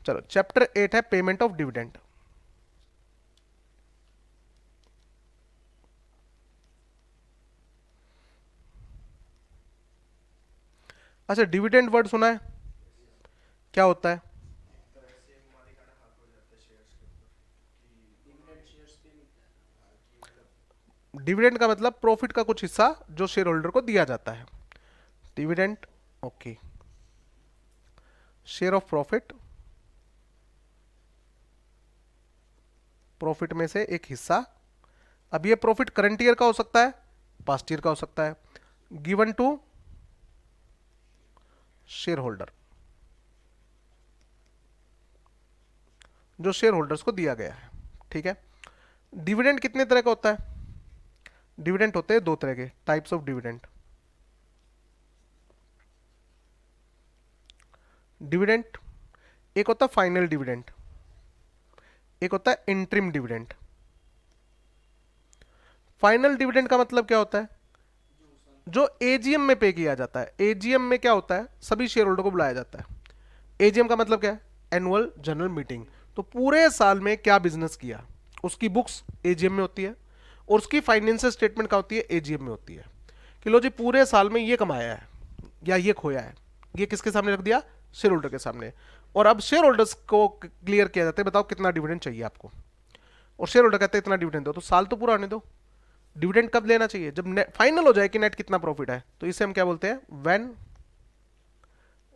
चलो चैप्टर 8 है payment of dividend. अच्छा, डिविडेंड वर्ड सुना है, क्या होता है? डिविडेंड का मतलब प्रॉफिट का कुछ हिस्सा जो शेयर होल्डर को दिया जाता है, dividend. Okay, share of profit, profit में से एक हिस्सा। अब ये प्रॉफिट करंट ईयर का हो सकता है, पास्ट ईयर का हो सकता है, गिवन टू शेयर होल्डर, जो शेयर होल्डर्स को दिया गया है। ठीक है, डिविडेंड कितने तरह का होता है? डिविडेंड होते हैं दो तरह के, टाइप्स ऑफ डिविडेंड। डिविडेंड, एक होता है फाइनल डिविडेंड, एक होता है इंटरिम डिविडेंड। फाइनल डिविडेंड का मतलब क्या होता है? जो एजीएम में पे किया जाता है। एजीएम में क्या होता है, सभी शेयर होल्डर को बुलाया जाता है। एजीएम का मतलब क्या है? Annual general meeting. तो पूरे साल में क्या बिजनेस किया उसकी बुक्स एजीएम में होती है, और उसकी फाइनेंशियल स्टेटमेंट क्या होती है? एजीएम में होती है। कि लो जी पूरे साल में ये कमाया है या ये खोया है, ये किसके सामने रख दिया? शेयर होल्डर के सामने। और अब शेयर होल्डर्स को क्लियर किया जाता है, बताओ कितना डिविडेंड चाहिए आपको। और शेयर होल्डर कहते हैं इतना डिविडेंड दो, तो साल तो पूरा आने दो। डिविडेंड कब लेना चाहिए? जब फाइनल हो जाए कि नेट कितना प्रॉफिट है। तो इसे हम क्या बोलते हैं? When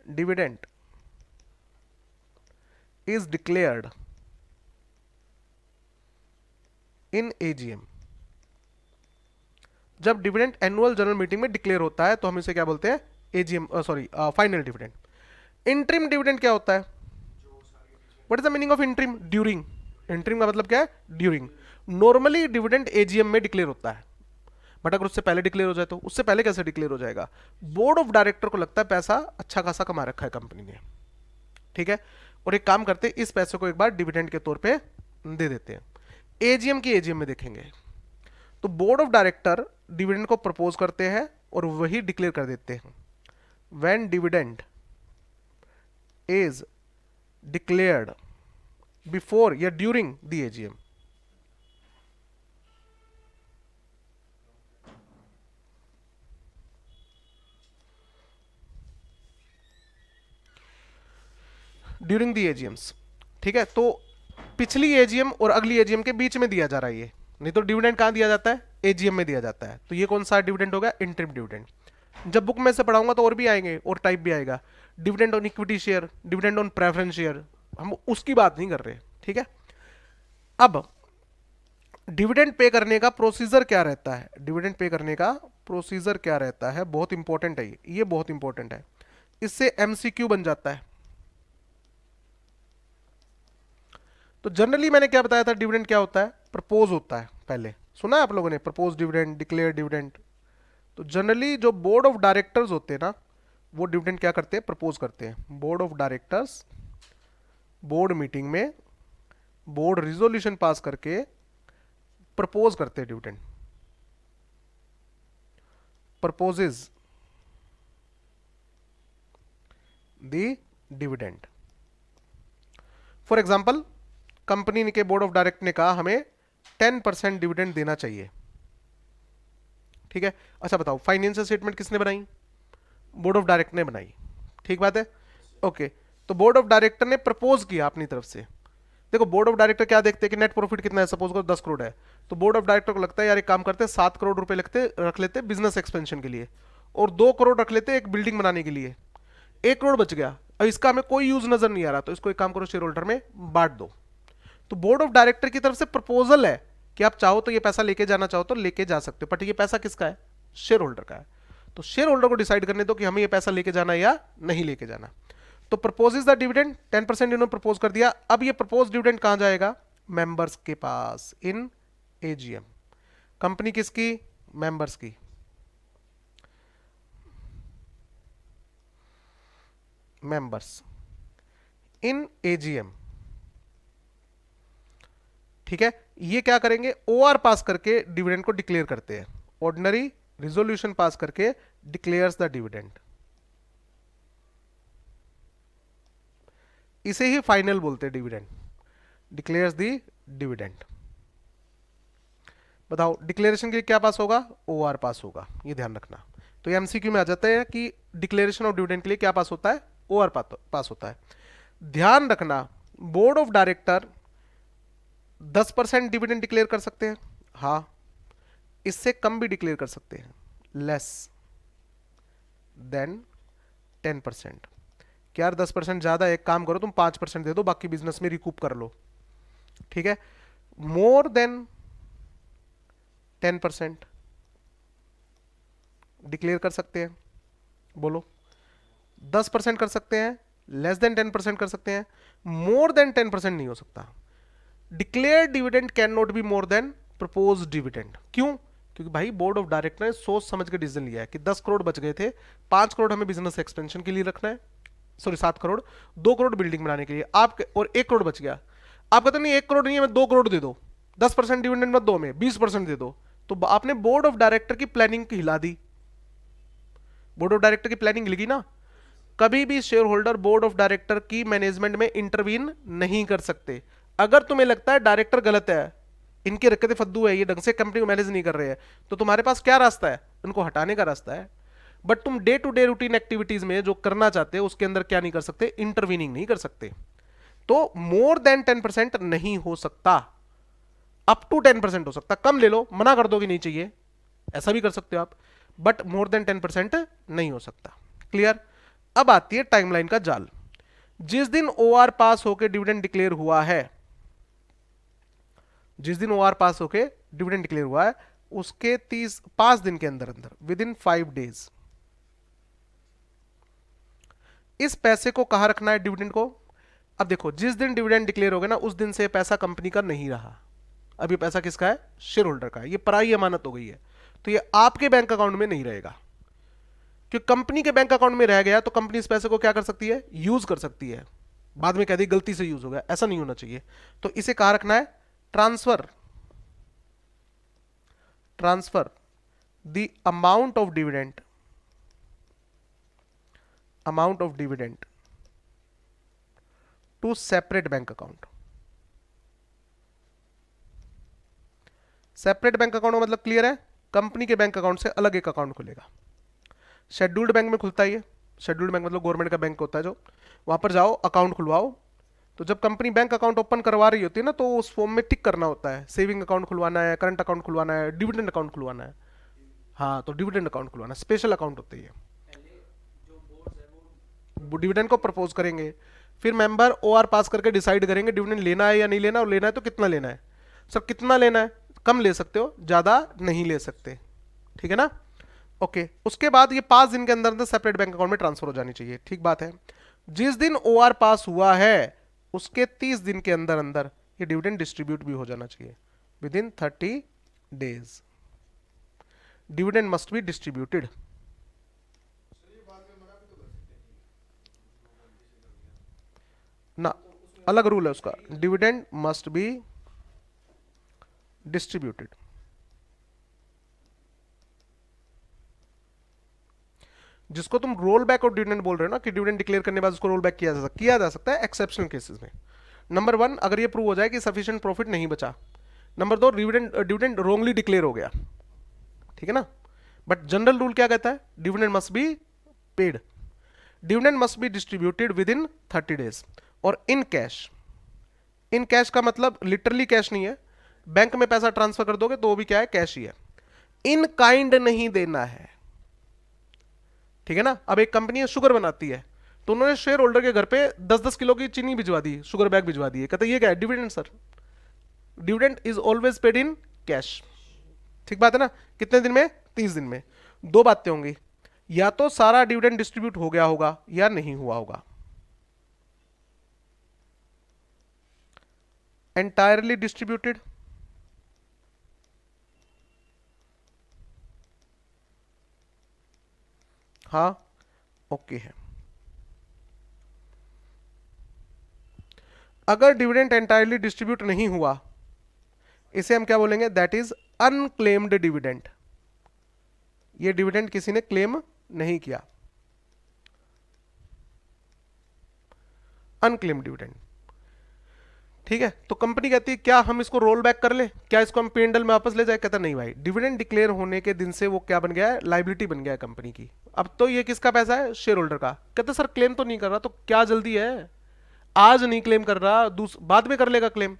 dividend is declared in AGM. जब डिविडेंड एनुअल जनरल मीटिंग में डिक्लेयर होता है तो हम इसे क्या बोलते हैं? AGM, sorry, final dividend. Interim dividend क्या होता है? What is the meaning of interim? During. Interim का मतलब क्या है? ड्यूरिंग। नॉर्मली डिविडेंड एजीएम में डिक्लेयर होता है, बट अगर उससे पहले डिक्लेयर हो जाए तो उससे पहले कैसे डिक्लेयर हो जाएगा? बोर्ड ऑफ डायरेक्टर को लगता है पैसा अच्छा खासा कमा रखा है कंपनी ने, ठीक है, और एक काम करते हैं इस पैसे को एक बार डिविडेंड के तौर पे दे देते हैं। एजीएम की एजीएम में देखेंगे तो बोर्ड ऑफ डायरेक्टर डिविडेंड को प्रपोज करते हैं और वही डिक्लेयर कर देते हैं। When dividend is declared before या during the AGM. During the AGMs, ठीक है। तो पिछली एजीएम और अगली एजीएम के बीच में दिया जा रहा है ये, नहीं तो डिविडेंड कहां दिया जाता है? एजीएम में दिया जाता है। तो ये कौन सा डिविडेंड होगा? Interim dividend. जब बुक में से पढ़ाऊंगा तो और भी आएंगे और टाइप भी आएगा, dividend on equity share, dividend on preference share, हम उसकी बात नहीं कर रहे, ठीक है। अब डिविडेंड पे करने का प्रोसीजर क्या रहता है? डिविडेंड पे करने का प्रोसीजर क्या रहता है? बहुत इंपॉर्टेंट है ये बहुत इंपॉर्टेंट है, इससे एमसीक्यू बन जाता है। तो जनरली मैंने क्या बताया था, डिविडेंड क्या होता है? प्रपोज होता है। पहले सुना है आप लोगों ने प्रपोज डिविडेंड, डिक्लेयर डिविडेंड। तो जनरली जो बोर्ड ऑफ डायरेक्टर्स होते हैं ना, वो डिविडेंड क्या करते हैं? प्रपोज करते हैं। Board of directors board meeting में बोर्ड रिजोल्यूशन पास करके प्रपोज करते हैं dividend, proposes the dividend. For example company के बोर्ड ऑफ डायरेक्टर ने कहा हमें 10% डिविडेंड देना चाहिए, ठीक है। अच्छा बताओ फाइनेंशियल स्टेटमेंट किसने बनाई? बोर्ड ऑफ डायरेक्टर ने बनाई, ठीक बात है, ओके। तो बोर्ड ऑफ डायरेक्टर ने प्रपोज किया अपनी तरफ से। देखो बोर्ड ऑफ डायरेक्टर क्या देखते हैं कि नेट प्रॉफिट कितना है, सपोज करो 10 करोड़ है, तो बोर्ड ऑफ डायरेक्टर को लगता है यार एक काम करते हैं 7 करोड़ रुपए रख लेते बिजनेस एक्सपेंशन के लिए, और 2 करोड़ रख लेते एक बिल्डिंग बनाने के लिए, 1 करोड़ बच गया। अब इसका हमें कोई यूज नजर नहीं आ रहा, तो इसको एक काम करो शेयर होल्डर में बांट दो। तो बोर्ड ऑफ डायरेक्टर की तरफ से प्रपोजल है कि आप चाहो तो ये पैसा लेके जाना चाहो तो लेके जा सकते हो, बट ये पैसा किसका है? शेयर होल्डर का है। तो शेयर होल्डर को डिसाइड करने दो कि हमें ये पैसा लेके जाना है या नहीं लेके जाना। तो प्रपोज द डिविडेंड 10% इन्होंने प्रपोज कर दिया। अब ये प्रपोज डिविडेंड कहां जाएगा? मेंबर्स के पास, इन एजीएम। कंपनी किसकी? मेंबर्स की। मेंबर्स इन एजीएम, ठीक है। ये क्या करेंगे? ओआर पास करके डिविडेंड को डिक्लेयर करते हैं। ऑर्डिनरी रिजोल्यूशन पास करके डिक्लेयर्स द डिविडेंड। इसे ही फाइनल बोलते हैं डिविडेंड, डिक्लेयर्स दी डिविडेंड। बताओ डिक्लेरेशन के लिए क्या पास होगा, ओआर पास होगा, ये ध्यान रखना। तो ये एमसीक्यू में आ जाता है कि डिक्लेरेशन ऑफ डिविडेंड के लिए क्या पास होता है, ओआर पास होता है। ध्यान रखना board of director 10% dividend declare कर सकते हैं, हाँ, इससे कम भी डिक्लेयर कर सकते हैं, लेस देन 10%। क्या यार 10% ज्यादा है, एक काम करो तुम 5% दे दो, बाकी बिजनेस में रिकूप कर लो, ठीक है। मोर देन 10% डिक्लेयर कर सकते हैं, बोलो 10% कर सकते हैं, लेस देन 10% कर सकते हैं, मोर देन 10% नहीं हो सकता। Declare dividend can not be more than propose dividend. क्यों? क्योंकि भाई बोर्ड ऑफ डायरेक्टर ने सोच समझ के डिसीजन लिया है कि 10 करोड़ बच गए थे, 5 करोड़ हमें बिजनेस एक्सपेंशन के लिए रखना है, सॉरी 7 करोड़, 2 करोड़ बिल्डिंग बनाने के लिए, आप और 1 करोड़ बच गया, आप कहते नहीं 1 करोड़ नहीं है, मैं 2 करोड़ दे दो, 10% डिविडेंड मत दो, हमें 20% दे दो। तो आपने बोर्ड ऑफ डायरेक्टर की प्लानिंग की हिला दी, बोर्ड ऑफ डायरेक्टर की प्लानिंग हिल गई ना। कभी भी share holder board of director की मैनेजमेंट में इंटरवीन नहीं कर सकते। अगर तुम्हें लगता है डायरेक्टर गलत है, इनके रखते फद्दू है, ये ढंग से कंपनी को मैनेज नहीं कर रहे हैं, तो तुम्हारे पास क्या रास्ता है, उनको हटाने का रास्ता है। बट तुम day to day routine activities में जो करना चाहते हो उसके अंदर क्या नहीं कर सकते, इंटरवीनिंग नहीं कर सकते। तो मोर देन 10% नहीं हो सकता, अप टू 10% हो सकता, कम ले लो, मना कर दो कि नहीं चाहिए, ऐसा भी कर सकते हो आप, बट मोर देन 10% नहीं हो सकता। क्लियर? अब आती है टाइमलाइन का जाल। जिस दिन ओआर पास होकर डिविडेंड डिक्लेयर हुआ है, जिस दिन ओआर पास होकर डिविडेंड डिक्लेयर हुआ है, उसके 5 दिन के अंदर अंदर, विद इन 5 डेज, इस पैसे को कहां रखना है, डिविडेंड को। अब देखो जिस दिन डिविडेंड डिक्लेयर हो गया ना, उस दिन से पैसा कंपनी का नहीं रहा, अब ये पैसा किसका है, शेयर होल्डर का है, ये पराई अमानत हो गई है, तो ये आपके बैंक अकाउंट में नहीं रहेगा। क्योंकि कंपनी के बैंक अकाउंट में रह गया तो कंपनी इस पैसे को क्या कर सकती है, यूज कर सकती है, बाद में कह दी गलती से यूज हो गया, ऐसा नहीं होना चाहिए। तो इसे कहां रखना है, transfer, transfer the amount of dividend, amount of dividend to separate bank account. Separate bank account मतलब क्लियर है, कंपनी के बैंक अकाउंट से अलग एक अकाउंट खुलेगा। शेड्यूल्ड बैंक में खुलता है ये, शेड्यूल्ड बैंक मतलब गवर्नमेंट का बैंक होता है जो, वहां पर जाओ अकाउंट खुलवाओ। तो जब कंपनी बैंक अकाउंट ओपन करवा रही होती है ना, तो उस फॉर्म में टिक करना होता है, सेविंग अकाउंट खुलवाना है, करंट अकाउंट खुलवाना है, डिविडेंड अकाउंट खुलवाना है। हाँ, तो डिविडेंड अकाउंट खुलवाना, स्पेशल अकाउंट होता है ये। डिविडेंड को प्रपोज करेंगे, फिर मेंबर ओआर पास करके डिसाइड करेंगे डिविडेंड लेना है या नहीं लेना, और लेना है तो कितना लेना है। सर कितना लेना है, कम ले सकते हो, ज्यादा नहीं ले सकते, ठीक है ना। ओके, उसके बाद ये 5 दिन के अंदर अंदर सेपरेट बैंक अकाउंट में ट्रांसफर हो जानी चाहिए, ठीक बात है। जिस दिन ओआर पास हुआ है उसके 30 दिन के अंदर अंदर ये डिविडेंड डिस्ट्रीब्यूट भी हो जाना चाहिए, with in 30 days dividend must be distributed. ना, अलग रूल है उसका, डिविडेंड मस्ट बी डिस्ट्रीब्यूटेड। जिसको तुम रोल बैक और डिविडेंड बोल रहे हो ना, कि डिविडेंड डिक्लेयर करने के बाद उसको रोल बैक किया जा सकता है एक्सेप्शनल केसेस में। नंबर 1, अगर ये प्रूव हो जाए कि सफिशिएंट प्रॉफिट नहीं बचा। नंबर 2, डिविडेंड रोंगली डिक्लेयर हो गया, ठीक है ना। बट जनरल रूल क्या कहता है, dividend must be paid, dividend must be distributed with in 30 days, और इन कैश। इन कैश का मतलब लिटरली कैश नहीं है, बैंक में पैसा ट्रांसफर कर दोगे तो वो भी क्या है, कैश ही है। इन काइंड नहीं देना है, ठीक है ना। अब एक कंपनी है शुगर बनाती है, तो उन्होंने शेयर होल्डर के घर पे 10-10 किलो की चीनी भिजवा दी, शुगर बैग भिजवा दिए, कहते ये क्या है, dividend sir. Dividend is always paid in cash, ठीक बात है ना। कितने दिन में, 30 दिन में। 2 बातें होंगी, या तो सारा डिविडेंड डिस्ट्रीब्यूट हो गया होगा या नहीं हुआ होगा, एंटायरली डिस्ट्रीब्यूटेड, हाँ ओके है। अगर डिविडेंड एंटायरली डिस्ट्रीब्यूट नहीं हुआ, इसे हम क्या बोलेंगे, दैट इज अनक्लेम्ड डिविडेंड, ये डिविडेंड किसी ने क्लेम नहीं किया। Unclaim dividend. ठीक है, तो कंपनी कहती है क्या हम इसको रोल बैक कर ले, क्या इसको हम P&L में वापस ले जाए? कहता नहीं भाई, डिविडेंड डिक्लेयर होने के दिन से वो क्या बन गया है, लाइबिलिटी बन गया है कंपनी की। अब तो ये किसका पैसा है, शेयर होल्डर का। कहते सर क्लेम तो नहीं कर रहा, तो क्या जल्दी है, आज नहीं क्लेम कर रहा, बाद में कर लेगा क्लेम।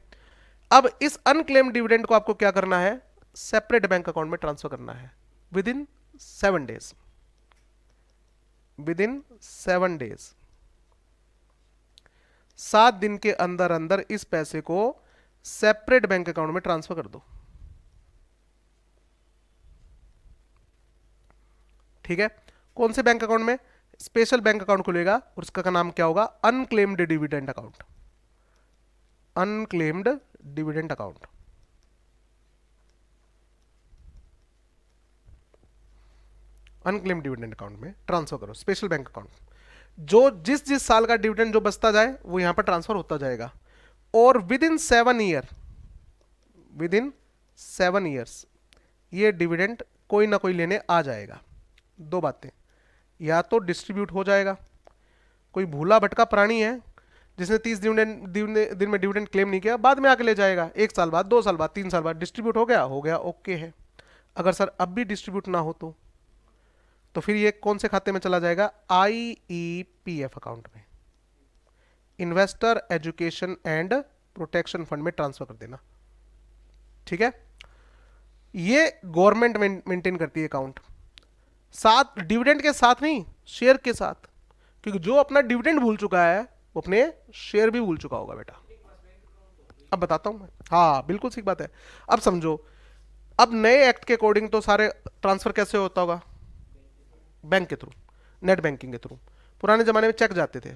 अब इस अनक्लेम डिविडेंड को आपको क्या करना है, सेपरेट बैंक अकाउंट में ट्रांसफर करना है with in 7 days, with in 7 days. 7 दिन के अंदर अंदर इस पैसे को सेपरेट बैंक अकाउंट में ट्रांसफर कर दो। ठीक है, कौन से बैंक अकाउंट में, स्पेशल बैंक अकाउंट खुलेगा और उसका नाम क्या होगा, unclaimed dividend account, unclaimed dividend account. Unclaimed dividend account में ट्रांसफर करो, स्पेशल बैंक अकाउंट। जो जिस जिस साल का डिविडेंड जो बचता जाए वो यहां पर ट्रांसफर होता जाएगा। और with in 7 year, with in 7 years ये डिविडेंड कोई ना कोई लेने आ जाएगा। दो बातें, या तो डिस्ट्रीब्यूट हो जाएगा, कोई भूला भटका प्राणी है जिसने 30 दिन में डिविडेंड क्लेम नहीं किया, बाद में आके ले जाएगा, 1 साल बाद, 2 साल बाद, 3 साल बाद डिस्ट्रीब्यूट हो गया, ओके है। अगर सर अब भी डिस्ट्रीब्यूट ना हो तो फिर ये कौन से खाते में चला जाएगा, IEPF अकाउंट में, investor education and protection fund में ट्रांसफर कर देना। ठीक है, ये गवर्नमेंट मेंटेन करती है अकाउंट, साथ डिविडेंड के साथ नहीं, शेयर के साथ, क्योंकि जो अपना डिविडेंड भूल चुका है वो अपने शेयर भी भूल चुका होगा बेटा। अब बताता हूं मैं, हाँ बिल्कुल ठीक बात है। अब समझो, अब नए एक्ट के अकॉर्डिंग तो सारे ट्रांसफर कैसे होता होगा, बैंक के थ्रू, नेट बैंकिंग के थ्रू। पुराने जमाने में चेक जाते थे,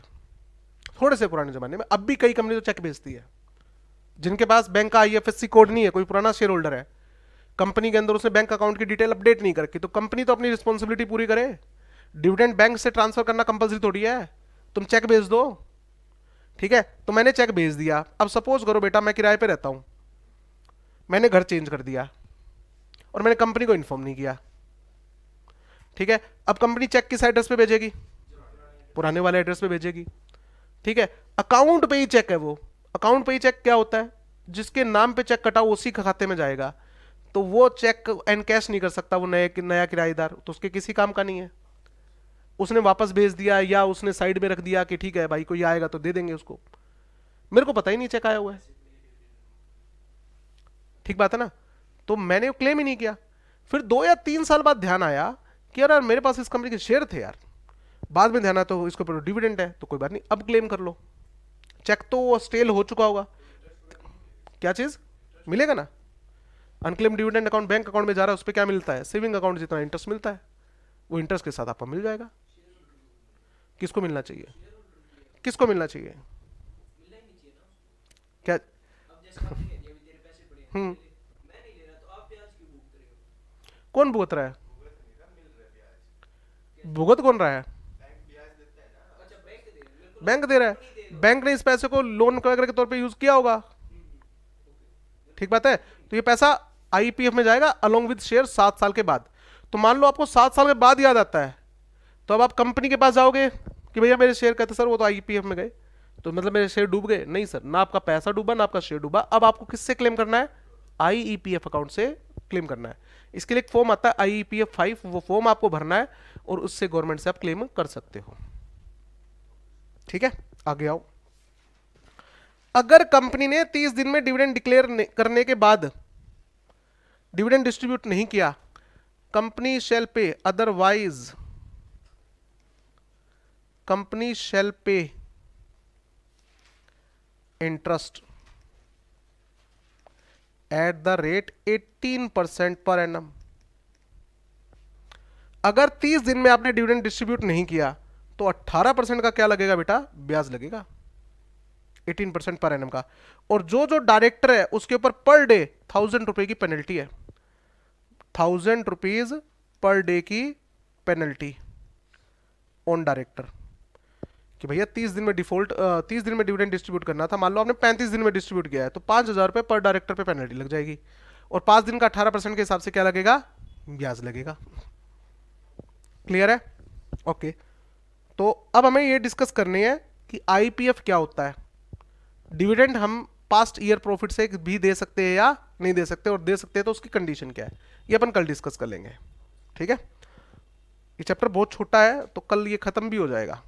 थोड़े से पुराने जमाने में, अब भी कई कंपनी तो चेक भेजती है। जिनके पास बैंक का IFSC कोड नहीं है, कोई पुराना शेयर होल्डर है, कंपनी के अंदर उसने बैंक अकाउंट की डिटेल अपडेट नहीं कर रखी, तो कंपनी तो अपनी रिस्पॉन्सिबिलिटी पूरी करे। डिविडेंड बैंक से ट्रांसफर करना कंपलसरी थोड़ी है, तुम चेक भेज दो। ठीक है, तो मैंने चेक भेज दिया। अब सपोज करो बेटा मैं किराए पे रहता हूं, मैंने घर चेंज कर दिया और मैंने कंपनी को इन्फॉर्म नहीं किया। ठीक है, अब कंपनी चेक किस एड्रेस पे भेजेगी, पुराने वाले एड्रेस पे भेजेगी। ठीक है, अकाउंट पे ही चेक है वो, अकाउंट पे ही चेक क्या होता है, जिसके नाम पे चेक कटा उसी के खाते में जाएगा, तो वो चेक एनकैश नहीं कर सकता वो नया किराएदार, तो उसके किसी काम का नहीं है। उसने वापस भेज दिया या उसने साइड में रख दिया कि ठीक है भाई कोई आएगा तो दे देंगे उसको, मेरे को पता ही नहीं चेक आया हुआ है। ठीक बात है ना, तो मैंने क्लेम ही नहीं किया। फिर 2 या 3 साल बाद ध्यान आया कि यार मेरे पास इस कंपनी के शेयर थे यार, बाद में ध्यान आया तो इसके ऊपर डिविडेंड है, तो कोई बात नहीं, अब क्लेम कर लो। चेक तो स्टेल हो चुका होगा, क्या चीज मिलेगा ना, unclaim dividend account bank account में जा रहा है, उस पर क्या मिलता है, सेविंग अकाउंट जितना इंटरेस्ट मिलता है वो इंटरेस्ट के साथ आपको मिल जाएगा। किसको मिलना चाहिए, किसको मिलना चाहिए, क्या? हम्म, कौन भुगत रहा है, भुगत कौन रहा है, बैंक दे रहा है, बैंक ने इस पैसे को लोन वगैरह के तौर पे यूज किया होगा। ठीक बात है, तो ये पैसा IEPF में जाएगा अलोंग विद शेयर 7 साल के बाद। तो मान लो आपको 7 साल के बाद याद आता है, तो अब आप कंपनी के पास जाओगे कि भैया मेरे शेयर, कहते सर वो तो IEPF में गए, तो मतलब मेरे शेयर डूब गए। नहीं सर, ना आपका पैसा डूबा ना आपका शेयर डूबा। अब आपको किससे क्लेम करना है, IEPF अकाउंट से क्लेम करना है। इसके लिए एक फॉर्म आता है IEPF 5, वो फॉर्म आपको भरना है और उससे गवर्नमेंट से आप क्लेम कर सकते हो। ठीक है, आगे आओ। अगर कंपनी ने 30 दिन में डिविडेंड डिक्लेयर करने के बाद डिविडेंड डिस्ट्रीब्यूट नहीं किया, कंपनी शेल पे, अदरवाइज कंपनी शेल पे interest at the rate 18% per annum. अगर 30 दिन में आपने डिविडेंड डिस्ट्रीब्यूट नहीं किया तो 18% का क्या लगेगा बेटा, ब्याज लगेगा, 18% पर एनम का। और जो जो डायरेक्टर है उसके ऊपर पर डे 1000 रुपए की पेनल्टी है, 1000 रुपीज पर डे की पेनल्टी ऑन डायरेक्टर। कि भैया 30 दिन में डिफॉल्ट 30 दिन में डिविडेंड डिस्ट्रीब्यूट करना था, मान लो आपने 35 दिन में डिस्ट्रीब्यूट किया है, तो 5000 रुपए पर डायरेक्टर पे पेनल्टी लग जाएगी। और 5 दिन का 18% के हिसाब से क्या लगेगा, ब्याज लगेगा। क्लियर है, ओके। तो अब हमें ये डिस्कस करनी है कि आईपीएफ क्या होता है। डिविडेंड हम पास्ट ईयर प्रॉफिट से भी दे सकते हैं या नहीं दे सकते, और दे सकते हैं तो उसकी कंडीशन क्या है, ये अपन कल डिस्कस कर लेंगे। ठीक है, ये चैप्टर बहुत छोटा है तो कल ये खत्म भी हो जाएगा।